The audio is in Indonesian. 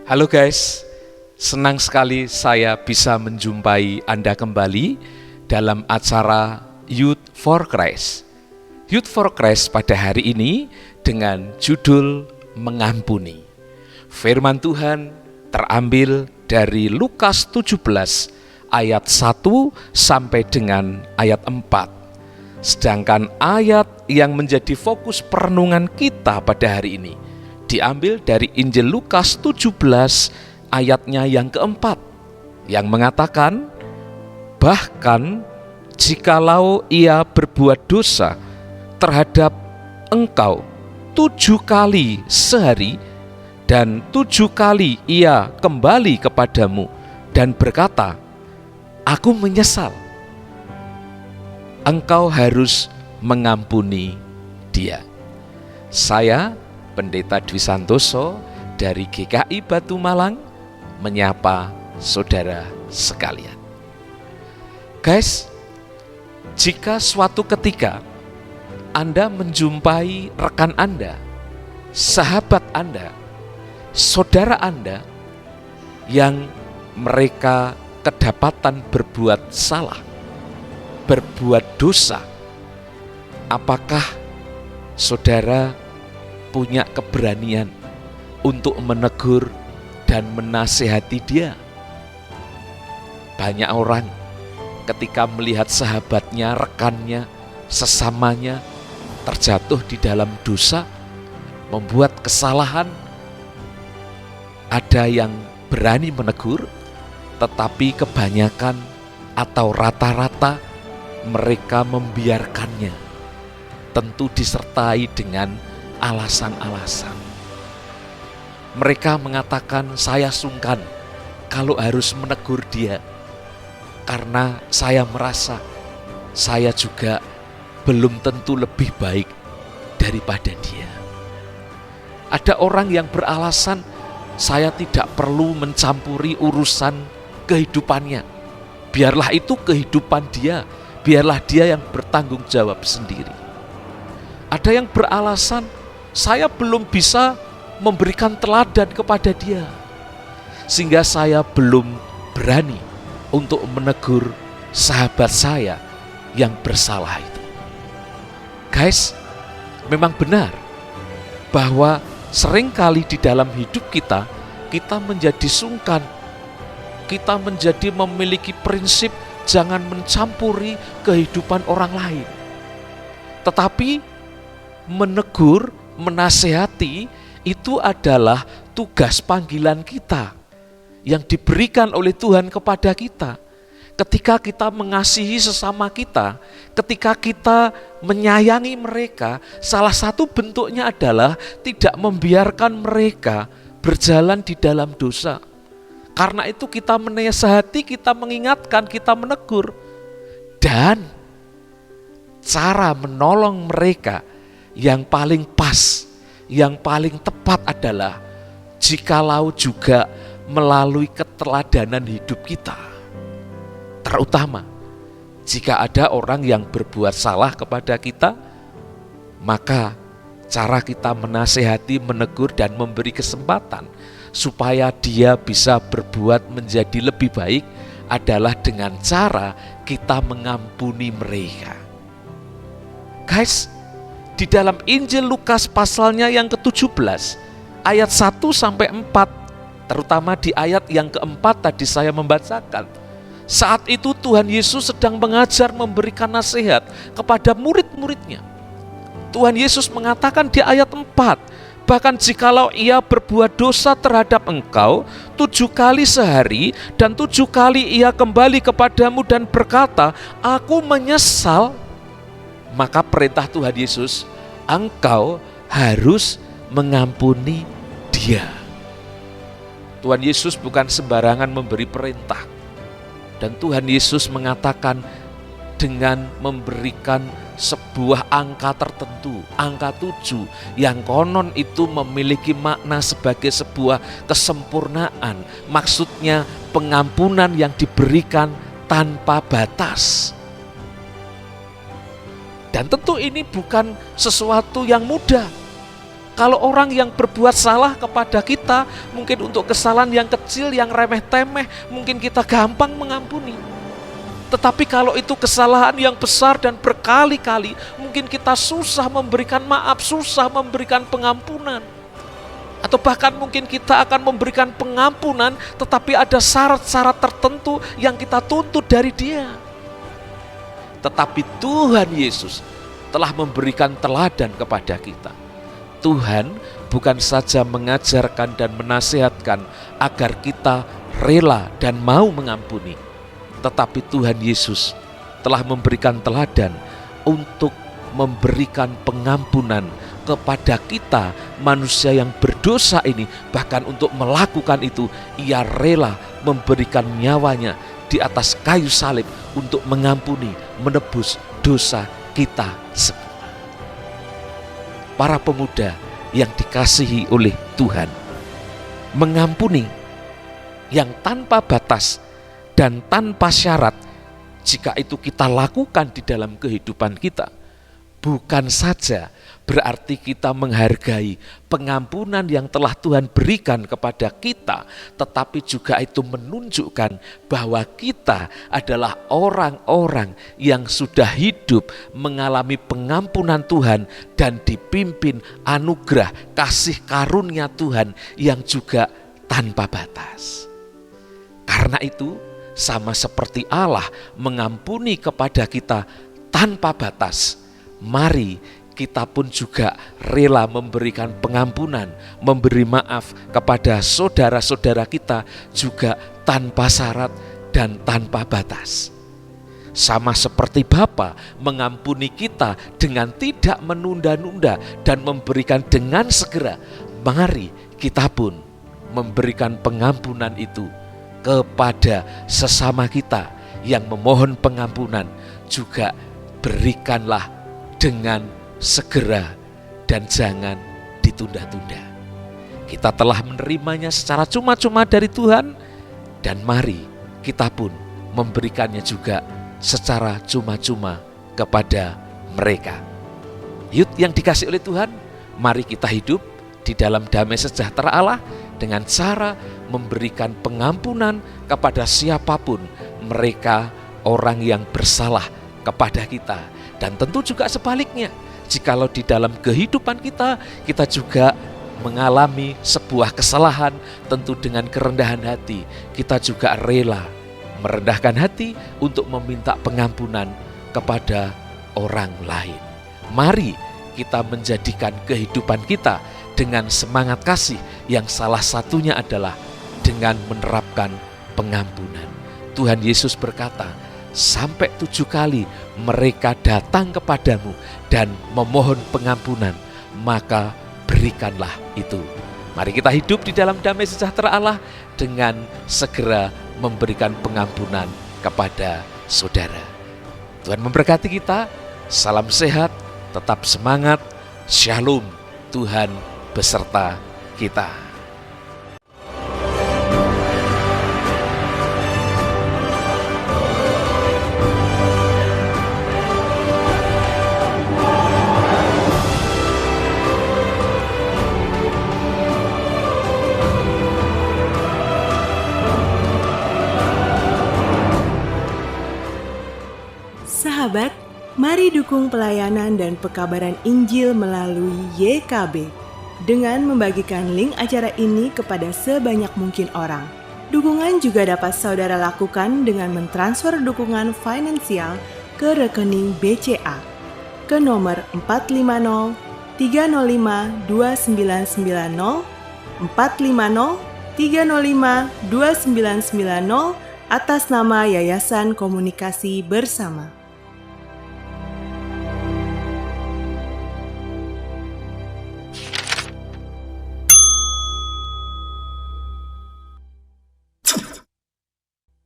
Halo guys, senang sekali saya bisa menjumpai Anda kembali dalam acara Youth for Christ. Youth for Christ pada hari ini dengan judul Mengampuni. Firman Tuhan terambil dari Lukas 17 ayat 1 sampai dengan ayat 4. Sedangkan ayat yang menjadi fokus perenungan kita pada hari ini diambil dari Injil Lukas 17 ayatnya yang keempat, yang mengatakan, bahkan jikalau ia berbuat dosa terhadap engkau 7 kali sehari, dan 7 kali ia kembali kepadamu dan berkata, aku menyesal, engkau harus mengampuni dia. Saya Pendeta Dwi Santoso dari GKI Batu Malang menyapa saudara sekalian. Guys, jika suatu ketika Anda menjumpai rekan Anda, sahabat Anda, saudara Anda yang mereka kedapatan berbuat salah, berbuat dosa, apakah saudara punya keberanian untuk menegur dan menasihati dia? Banyak orang ketika melihat sahabatnya, rekannya, sesamanya terjatuh di dalam dosa, membuat kesalahan, ada yang berani menegur, tetapi kebanyakan atau rata-rata mereka membiarkannya, tentu disertai dengan alasan-alasan. Mereka mengatakan, saya sungkan kalau harus menegur dia, karena saya merasa saya juga belum tentu lebih baik daripada dia. Ada orang yang beralasan, saya tidak perlu mencampuri urusan kehidupannya, biarlah itu kehidupan dia, biarlah dia yang bertanggung jawab sendiri. Ada yang beralasan, saya belum bisa memberikan teladan kepada dia, sehingga saya belum berani untuk menegur sahabat saya yang bersalah itu. Guys, memang benar bahwa seringkali di dalam hidup kita menjadi sungkan, kita menjadi memiliki prinsip jangan mencampuri kehidupan orang lain. Tetapi menegur, menasehati itu adalah tugas panggilan kita yang diberikan oleh Tuhan kepada kita. Ketika kita mengasihi sesama kita, ketika kita menyayangi mereka, salah satu bentuknya adalah tidak membiarkan mereka berjalan di dalam dosa. Karena itu kita menasehati, kita mengingatkan, kita menegur. Dan cara menolong mereka yang paling pas, yang paling tepat adalah jikalau juga melalui keteladanan hidup kita. Terutama jika ada orang yang berbuat salah kepada kita, maka cara kita menasehati, menegur dan memberi kesempatan supaya dia bisa berbuat menjadi lebih baik adalah dengan cara kita mengampuni mereka. Guys, di dalam Injil Lukas pasalnya yang ke-17 ayat 1 sampai 4, terutama di ayat yang keempat tadi saya membacakan. Saat itu Tuhan Yesus sedang mengajar, memberikan nasihat kepada murid-muridnya. Tuhan Yesus mengatakan di ayat 4, bahkan jikalau ia berbuat dosa terhadap engkau 7 kali sehari, dan 7 kali ia kembali kepadamu dan berkata, aku menyesal, maka perintah Tuhan Yesus, engkau harus mengampuni dia. Tuhan Yesus bukan sembarangan memberi perintah. Dan Tuhan Yesus mengatakan dengan memberikan sebuah angka tertentu, angka 7, yang konon itu memiliki makna sebagai sebuah kesempurnaan. Maksudnya pengampunan yang diberikan tanpa batas. Dan tentu ini bukan sesuatu yang mudah, Kalau orang yang berbuat salah kepada kita, mungkin untuk kesalahan yang kecil, yang remeh-temeh, mungkin kita gampang mengampuni. Tetapi kalau itu kesalahan yang besar dan berkali-kali, mungkin kita susah memberikan maaf, susah memberikan pengampunan. Atau bahkan mungkin kita akan memberikan pengampunan, tetapi ada syarat-syarat tertentu yang kita tuntut dari dia. Tetapi Tuhan Yesus telah memberikan teladan kepada kita. Tuhan bukan saja mengajarkan dan menasihatkan agar kita rela dan mau mengampuni, tetapi Tuhan Yesus telah memberikan teladan untuk memberikan pengampunan kepada kita manusia yang berdosa ini. Bahkan untuk melakukan itu, ia rela memberikan nyawanya di atas kayu salib untuk mengampuni, menebus dosa kita semua. Para pemuda yang dikasihi oleh Tuhan, mengampuni yang tanpa batas dan tanpa syarat, jika itu kita lakukan di dalam kehidupan kita, bukan saja berarti kita menghargai pengampunan yang telah Tuhan berikan kepada kita, tetapi juga itu menunjukkan bahwa kita adalah orang-orang yang sudah hidup mengalami pengampunan Tuhan dan dipimpin anugerah kasih karunia Tuhan yang juga tanpa batas. Karena itu, sama seperti Allah mengampuni kepada kita tanpa batas, mari kita pun juga rela memberikan pengampunan, memberi maaf kepada saudara-saudara kita juga tanpa syarat dan tanpa batas. Sama seperti Bapa mengampuni kita dengan tidak menunda-nunda dan memberikan dengan segera, mari kita pun memberikan pengampunan itu kepada sesama kita yang memohon pengampunan. Juga berikanlah dengan segera dan jangan ditunda-tunda. Kita telah menerimanya secara cuma-cuma dari Tuhan, dan mari kita pun memberikannya juga secara cuma-cuma kepada mereka. Yuk yang dikasih oleh Tuhan, mari kita hidup di dalam damai sejahtera Allah dengan cara memberikan pengampunan kepada siapapun mereka orang yang bersalah kepada kita. Dan tentu juga sebaliknya, jikalau di dalam kehidupan kita juga mengalami sebuah kesalahan, tentu dengan kerendahan hati, kita juga rela merendahkan hati untuk meminta pengampunan kepada orang lain. Mari kita menjadikan kehidupan kita dengan semangat kasih yang salah satunya adalah dengan menerapkan pengampunan. Tuhan Yesus berkata, sampai 7 kali mereka datang kepadamu dan memohon pengampunan, maka berikanlah itu. Mari kita hidup di dalam damai sejahtera Allah dengan segera memberikan pengampunan kepada saudara. Tuhan memberkati kita. Salam sehat, tetap semangat. Shalom, Tuhan beserta kita. Sahabat, mari dukung pelayanan dan pekabaran Injil melalui YKB dengan membagikan link acara ini kepada sebanyak mungkin orang. Dukungan juga dapat saudara lakukan dengan mentransfer dukungan finansial ke rekening BCA ke nomor 450 305 2990 450 305 2990 atas nama Yayasan Komunikasi Bersama.